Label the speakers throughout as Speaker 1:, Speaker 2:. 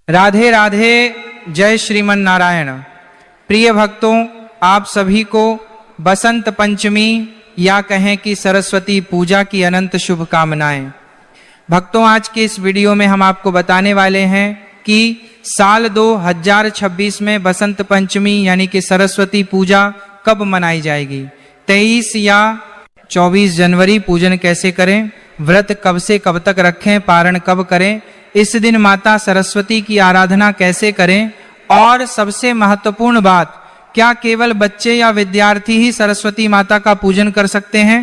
Speaker 1: राधे राधे, जय श्रीमन नारायण। प्रिय भक्तों, आप सभी को बसंत पंचमी या कहें कि सरस्वती पूजा की अनंत शुभकामनाएं। भक्तों, आज के इस वीडियो में हम आपको बताने वाले हैं कि साल 2026 में बसंत पंचमी यानी कि सरस्वती पूजा कब मनाई जाएगी। 23 या 24 जनवरी पूजन कैसे करें, व्रत कब से कब तक रखें, पारण कब करें, इस दिन माता सरस्वती की आराधना कैसे करें, और सबसे महत्वपूर्ण बात, क्या केवल बच्चे या विद्यार्थी ही सरस्वती माता का पूजन कर सकते हैं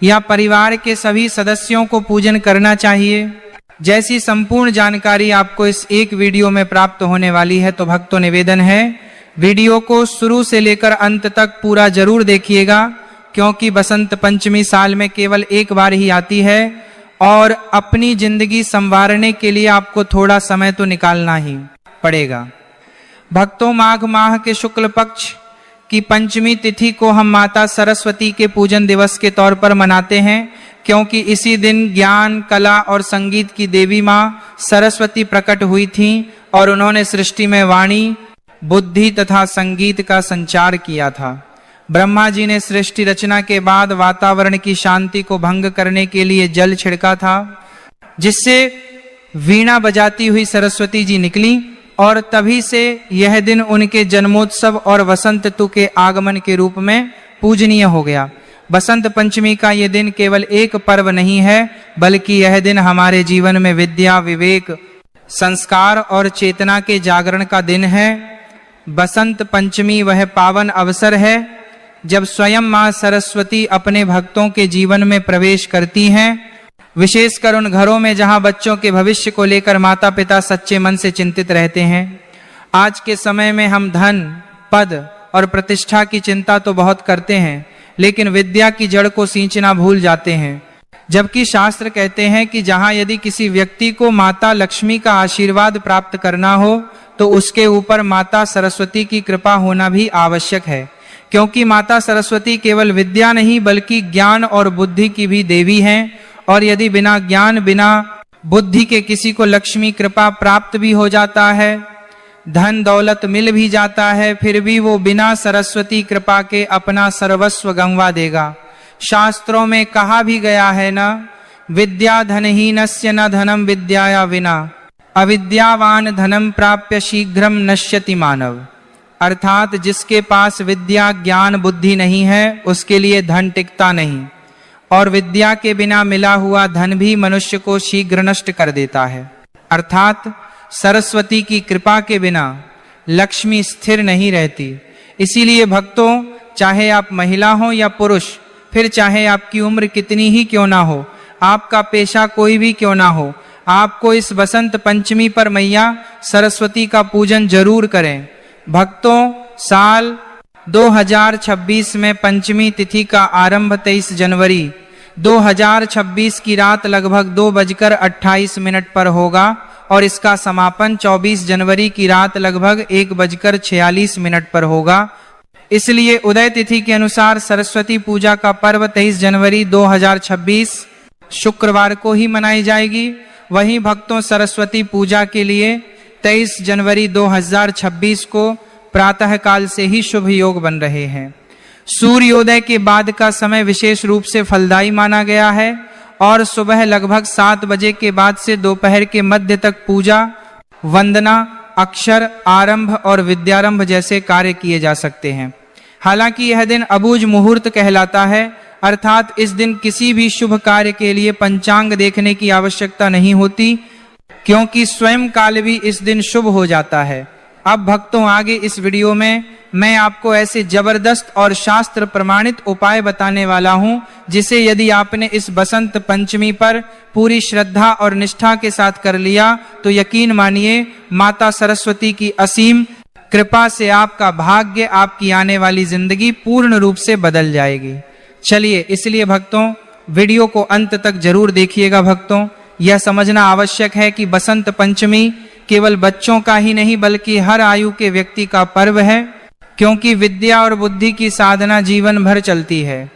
Speaker 1: या परिवार के सभी सदस्यों को पूजन करना चाहिए। जैसी संपूर्ण जानकारी आपको इस एक वीडियो में प्राप्त होने वाली है, तो भक्तों निवेदन है वीडियो को शुरू से लेकर अंत तक पूरा जरूर देखिएगा, क्योंकि बसंत पंचमी साल में केवल एक बार ही आती है और अपनी जिंदगी संवारने के लिए आपको थोड़ा समय तो निकालना ही पड़ेगा। भक्तों, माघ माह के शुक्ल पक्ष की पंचमी तिथि को हम माता सरस्वती के पूजन दिवस के तौर पर मनाते हैं, क्योंकि इसी दिन ज्ञान, कला और संगीत की देवी माँ सरस्वती प्रकट हुई थीं और उन्होंने सृष्टि में वाणी, बुद्धि तथा संगीत का संचार किया था। ब्रह्मा जी ने सृष्टि रचना के बाद वातावरण की शांति को भंग करने के लिए जल छिड़का था, जिससे वीणा बजाती हुई सरस्वती जी निकली और तभी से यह दिन उनके जन्मोत्सव और वसंत ऋतु के आगमन के रूप में पूजनीय हो गया। बसंत पंचमी का यह दिन केवल एक पर्व नहीं है, बल्कि यह दिन हमारे जीवन में विद्या, विवेक, संस्कार और चेतना के जागरण का दिन है। बसंत पंचमी वह पावन अवसर है जब स्वयं मां सरस्वती अपने भक्तों के जीवन में प्रवेश करती हैं, विशेषकर उन घरों में जहां बच्चों के भविष्य को लेकर माता पिता सच्चे मन से चिंतित रहते हैं। आज के समय में हम धन, पद और प्रतिष्ठा की चिंता तो बहुत करते हैं, लेकिन विद्या की जड़ को सींचना भूल जाते हैं। जबकि शास्त्र कहते हैं कि जहां यदि किसी व्यक्ति को माता लक्ष्मी का आशीर्वाद प्राप्त करना हो, तो उसके ऊपर माता सरस्वती की कृपा होना भी आवश्यक है, क्योंकि माता सरस्वती केवल विद्या नहीं बल्कि ज्ञान और बुद्धि की भी देवी हैं। और यदि बिना ज्ञान, बिना बुद्धि के किसी को लक्ष्मी कृपा प्राप्त भी हो जाता है, धन दौलत मिल भी जाता है, फिर भी वो बिना सरस्वती कृपा के अपना सर्वस्व गंवा देगा। शास्त्रों में कहा भी गया है ना, विद्या धनहीनस्य न धनम विद्याया विना, अविद्यावान धनम प्राप्य शीघ्रम नश्यति मानव। अर्थात जिसके पास विद्या, ज्ञान, बुद्धि नहीं है, उसके लिए धन टिकता नहीं, और विद्या के बिना मिला हुआ धन भी मनुष्य को शीघ्र नष्ट कर देता है। अर्थात सरस्वती की कृपा के बिना लक्ष्मी स्थिर नहीं रहती। इसीलिए भक्तों, चाहे आप महिला हो या पुरुष, फिर चाहे आपकी उम्र कितनी ही क्यों ना हो, आपका पेशा कोई भी क्यों ना हो, आपको इस बसंत पंचमी पर मैया सरस्वती का पूजन जरूर करें। भक्तों, साल 2026 में पंचमी तिथि का आरंभ 23 जनवरी 2026 की रात लगभग 2:28 पर होगा और इसका समापन 24 जनवरी की रात लगभग 1:46 पर होगा। इसलिए उदय तिथि के अनुसार सरस्वती पूजा का पर्व 23 जनवरी 2026 शुक्रवार को ही मनाई जाएगी। वहीं भक्तों, सरस्वती पूजा के लिए 23 जनवरी 2026 को प्रातः काल से ही शुभ योग बन रहे हैं। सूर्योदय के बाद का समय विशेष रूप से फलदायी माना गया है और सुबह लगभग 7 बजे के बाद से दोपहर के मध्य तक पूजा, वंदना, अक्षर आरंभ और विद्यारंभ जैसे कार्य किए जा सकते हैं। हालांकि यह दिन अबूझ मुहूर्त कहलाता है, अर्थात इस दिन किसी भी शुभ कार्य के लिए पंचांग देखने की आवश्यकता नहीं होती, क्योंकि स्वयं काल भी इस दिन शुभ हो जाता है। अब भक्तों, आगे इस वीडियो में मैं आपको ऐसे जबरदस्त और शास्त्र प्रमाणित उपाय बताने वाला हूं, जिसे यदि आपने इस बसंत पंचमी पर पूरी श्रद्धा और निष्ठा के साथ कर लिया, तो यकीन मानिए माता सरस्वती की असीम कृपा से आपका भाग्य, आपकी आने वाली जिंदगी पूर्ण रूप से बदल जाएगी। चलिए, इसलिए भक्तों, वीडियो को अंत तक जरूर देखिएगा। भक्तों, यह समझना आवश्यक है कि बसंत पंचमी केवल बच्चों का ही नहीं बल्कि हर आयु के व्यक्ति का पर्व है, क्योंकि विद्या और बुद्धि की साधना जीवन भर चलती है।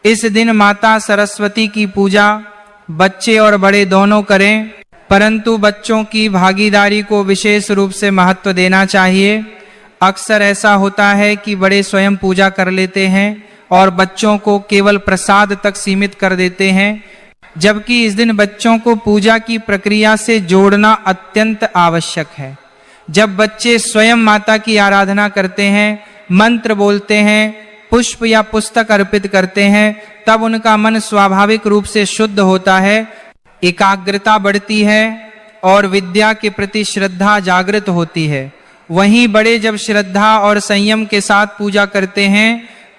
Speaker 1: इस दिन माता सरस्वती की पूजा बच्चे और बड़े दोनों करें, परंतु बच्चों की भागीदारी को विशेष रूप से महत्व देना चाहिए। अक्सर ऐसा होता है कि बड़े स्वयं पूजा कर लेते हैं और बच्चों को केवल प्रसाद तक सीमित कर देते हैं, जबकि इस दिन बच्चों को पूजा की प्रक्रिया से जोड़ना अत्यंत आवश्यक है। जब बच्चे स्वयं माता की आराधना करते हैं, मंत्र बोलते हैं, पुष्प या पुस्तक अर्पित करते हैं, तब उनका मन स्वाभाविक रूप से शुद्ध होता है, एकाग्रता बढ़ती है और विद्या के प्रति श्रद्धा जागृत होती है। वहीं बड़े जब श्रद्धा और संयम के साथ पूजा करते हैं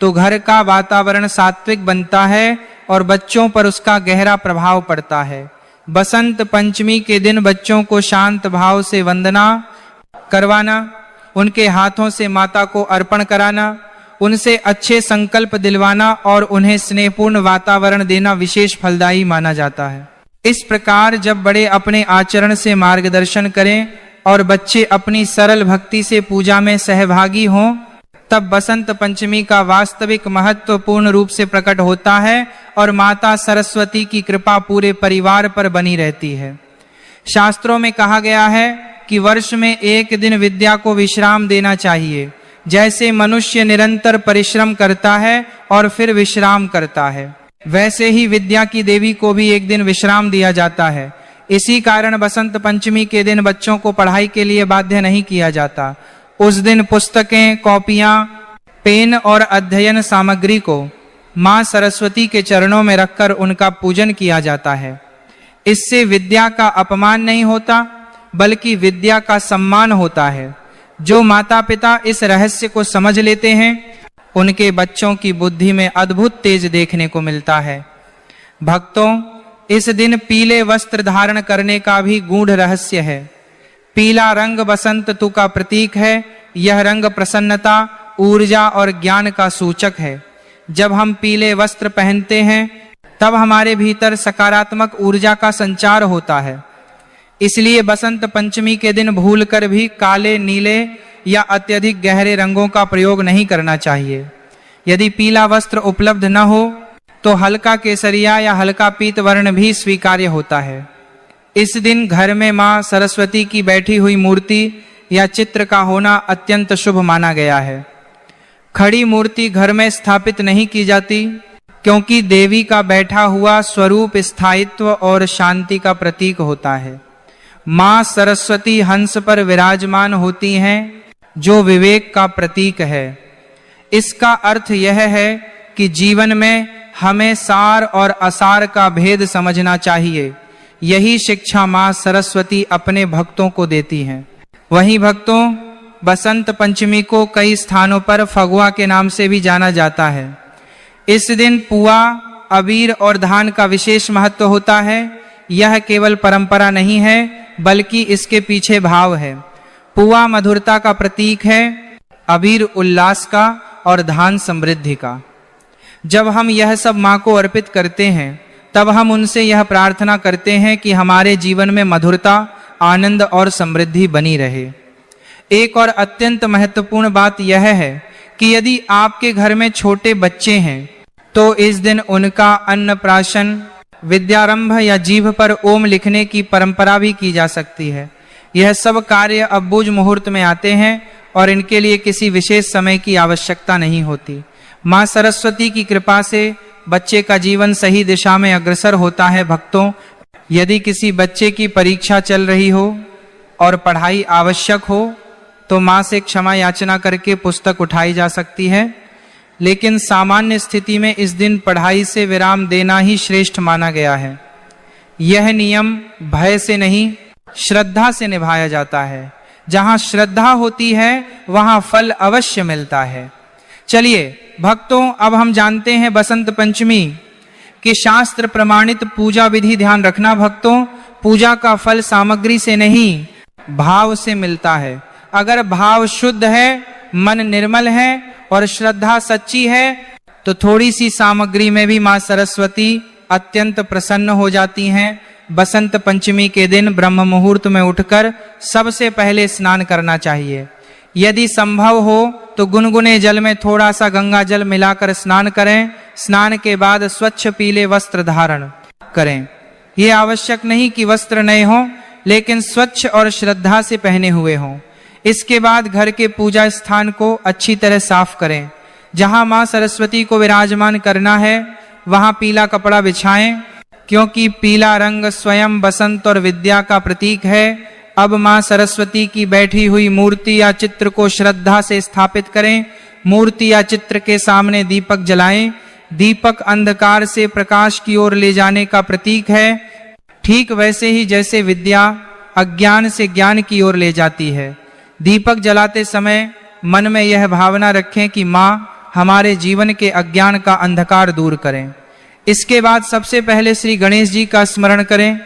Speaker 1: तो घर का वातावरण सात्विक बनता है और बच्चों पर उसका गहरा प्रभाव पड़ता है। बसंत पंचमी के दिन बच्चों को शांत भाव से वंदना करवाना, उनके हाथों से माता को अर्पण कराना, उनसे अच्छे संकल्प दिलवाना और उन्हें स्नेहपूर्ण वातावरण देना विशेष फलदायी माना जाता है। इस प्रकार जब बड़े अपने आचरण से मार्गदर्शन करें और बच्चे अपनी सरल भक्ति से पूजा में सहभागी हों, तब बसंत पंचमी का वास्तविक महत्व पूर्ण रूप से प्रकट होता है और माता सरस्वती की कृपा पूरे परिवार पर बनी रहती है। शास्त्रों में कहा गया है कि वर्ष में एक दिन विद्या को विश्राम देना चाहिए। जैसे मनुष्य निरंतर परिश्रम करता है और फिर विश्राम करता है, वैसे ही विद्या की देवी को भी एक दिन विश्राम दिया जाता है। इसी कारण बसंत पंचमी के दिन बच्चों को पढ़ाई के लिए बाध्य नहीं किया जाता। उस दिन पुस्तकें, कॉपियां, पेन और अध्ययन सामग्री को मां सरस्वती के चरणों में रखकर उनका पूजन किया जाता है। इससे विद्या का अपमान नहीं होता, बल्कि विद्या का सम्मान होता है। जो माता पिता इस रहस्य को समझ लेते हैं, उनके बच्चों की बुद्धि में अद्भुत तेज देखने को मिलता है। भक्तों, इस दिन पीले वस्त्र धारण करने का भी गूढ़ रहस्य है। पीला रंग बसंत ऋतु का प्रतीक है। यह रंग प्रसन्नता, ऊर्जा और ज्ञान का सूचक है। जब हम पीले वस्त्र पहनते हैं तब हमारे भीतर सकारात्मक ऊर्जा का संचार होता है। इसलिए बसंत पंचमी के दिन भूलकर भी काले, नीले या अत्यधिक गहरे रंगों का प्रयोग नहीं करना चाहिए। यदि पीला वस्त्र उपलब्ध न हो तो हल्का केसरिया या हल्का पीत वर्ण भी स्वीकार्य होता है। इस दिन घर में मां सरस्वती की बैठी हुई मूर्ति या चित्र का होना अत्यंत शुभ माना गया है। खड़ी मूर्ति घर में स्थापित नहीं की जाती, क्योंकि देवी का बैठा हुआ स्वरूप स्थायित्व और शांति का प्रतीक होता है। मां सरस्वती हंस पर विराजमान होती हैं, जो विवेक का प्रतीक है। इसका अर्थ यह है कि जीवन में हमें सार और असार का भेद समझना चाहिए। यही शिक्षा मां सरस्वती अपने भक्तों को देती हैं। वहीं भक्तों, बसंत पंचमी को कई स्थानों पर फगुआ के नाम से भी जाना जाता है। इस दिन पुआ, अबीर और धान का विशेष महत्व होता है। यह केवल परंपरा नहीं है, बल्कि इसके पीछे भाव है। पुआ मधुरता का प्रतीक है, अबीर उल्लास का और धान समृद्धि का। जब हम यह सब मां को अर्पित करते हैं, तब हम उनसे यह प्रार्थना करते हैं कि हमारे जीवन में मधुरता, आनंद और समृद्धि बनी रहे। एक और अत्यंत महत्वपूर्ण बात यह है कि यदि आपके घर में छोटे बच्चे हैं तो इस दिन उनका अन्नप्राशन, विद्यारंभ या जीभ पर ओम लिखने की परंपरा भी की जा सकती है। यह सब कार्य अब बुझ मुहूर्त में आते हैं और इनके लिए किसी विशेष समय की आवश्यकता नहीं होती। मां सरस्वती की कृपा से बच्चे का जीवन सही दिशा में अग्रसर होता है। भक्तों, यदि किसी बच्चे की परीक्षा चल रही हो और पढ़ाई आवश्यक हो तो मां से क्षमा याचना करके पुस्तक उठाई जा सकती है, लेकिन सामान्य स्थिति में इस दिन पढ़ाई से विराम देना ही श्रेष्ठ माना गया है। यह नियम भय से नहीं, श्रद्धा से निभाया जाता है। जहां श्रद्धा होती है वहां फल अवश्य मिलता है। चलिए भक्तों, अब हम जानते हैं बसंत पंचमी की शास्त्र प्रमाणित पूजा विधि। ध्यान रखना भक्तों, पूजा का फल सामग्री से नहीं, भाव से मिलता है। अगर भाव शुद्ध है, मन निर्मल है और श्रद्धा सच्ची है तो थोड़ी सी सामग्री में भी मां सरस्वती अत्यंत प्रसन्न हो जाती हैं। बसंत पंचमी के दिन ब्रह्म मुहूर्त में उठकर सबसे पहले स्नान करना चाहिए। यदि संभव हो तो गुनगुने जल में थोड़ा सा गंगा जल मिलाकर स्नान करें। स्नान के बाद स्वच्छ पीले वस्त्र धारण करें। यह आवश्यक नहीं कि वस्त्र नए हों, लेकिन स्वच्छ और श्रद्धा से पहने हुए हों। इसके बाद घर के पूजा स्थान को अच्छी तरह साफ करें। जहां मां सरस्वती को विराजमान करना है वहां पीला कपड़ा बिछाएं, क्योंकि पीला रंग स्वयं बसंत और विद्या का प्रतीक है। अब मां सरस्वती की बैठी हुई मूर्ति या चित्र को श्रद्धा से स्थापित करें। मूर्ति या चित्र के सामने दीपक जलाएं। दीपक अंधकार से प्रकाश की ओर ले जाने का प्रतीक है, ठीक वैसे ही जैसे विद्या अज्ञान से ज्ञान की ओर ले जाती है। दीपक जलाते समय मन में यह भावना रखें कि मां हमारे जीवन के अज्ञान का अंधकार दूर करें। इसके बाद सबसे पहले श्री गणेश जी का स्मरण करें,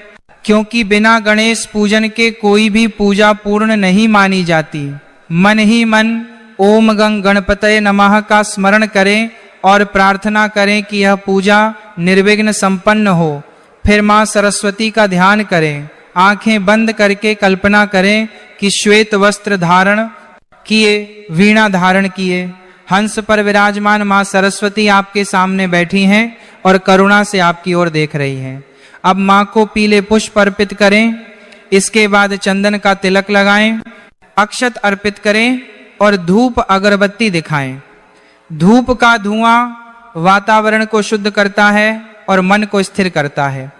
Speaker 1: क्योंकि बिना गणेश पूजन के कोई भी पूजा पूर्ण नहीं मानी जाती। मन ही मन ओम गं गणपतये नमः का स्मरण करें और प्रार्थना करें कि यह पूजा निर्विघ्न संपन्न हो। फिर मां सरस्वती का ध्यान करें। आंखें बंद करके कल्पना करें कि श्वेत वस्त्र धारण किए, वीणा धारण किए, हंस पर विराजमान मां सरस्वती आपके सामने बैठी हैं और करुणा से आपकी ओर देख रही हैं। अब मां को पीले पुष्प अर्पित करें। इसके बाद चंदन का तिलक लगाएं, अक्षत अर्पित करें और धूप अगरबत्ती दिखाएं। धूप का धुआं वातावरण को शुद्ध करता है और मन को स्थिर करता है।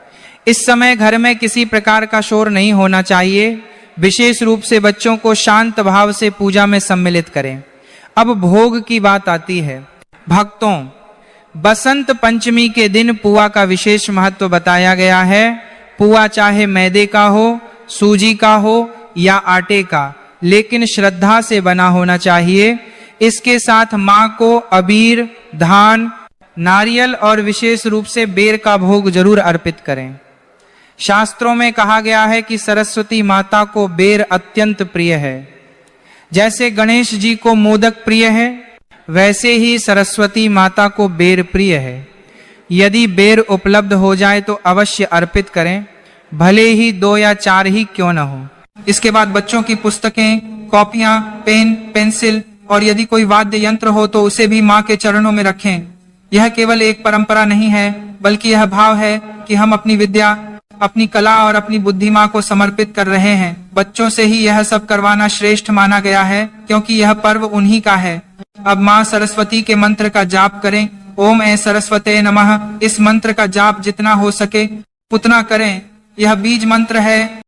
Speaker 1: इस समय घर में किसी प्रकार का शोर नहीं होना चाहिए। विशेष रूप से बच्चों को शांत भाव से पूजा में सम्मिलित करें। अब भोग की बात आती है। भक्तों, बसंत पंचमी के दिन पुआ का विशेष महत्व बताया गया है। पुआ चाहे मैदे का हो, सूजी का हो या आटे का, लेकिन श्रद्धा से बना होना चाहिए। इसके साथ मां को अबीर, धान, नारियल और विशेष रूप से बेर का भोग जरूर अर्पित करें। शास्त्रों में कहा गया है कि सरस्वती माता को बेर अत्यंत प्रिय है। जैसे गणेश जी को मोदक प्रिय है, वैसे ही सरस्वती माता को बेर प्रिय है। यदि बेर उपलब्ध हो जाए तो अवश्य अर्पित करें, भले ही 2 या 4 ही क्यों न हो। इसके बाद बच्चों की पुस्तकें, कॉपियां, पेन, पेंसिल और यदि कोई वाद्य यंत्र हो तो उसे भी मां के चरणों में रखें। यह केवल एक परंपरा नहीं है, बल्कि यह भाव है कि हम अपनी विद्या, अपनी कला और अपनी बुद्धि मां को समर्पित कर रहे हैं। बच्चों से ही यह सब करवाना श्रेष्ठ माना गया है, क्योंकि यह पर्व उन्हीं का है। अब मां सरस्वती के मंत्र का जाप करें। ओम ऐ सरस्वते नमः। इस मंत्र का जाप जितना हो सके उतना करें। यह बीज मंत्र है।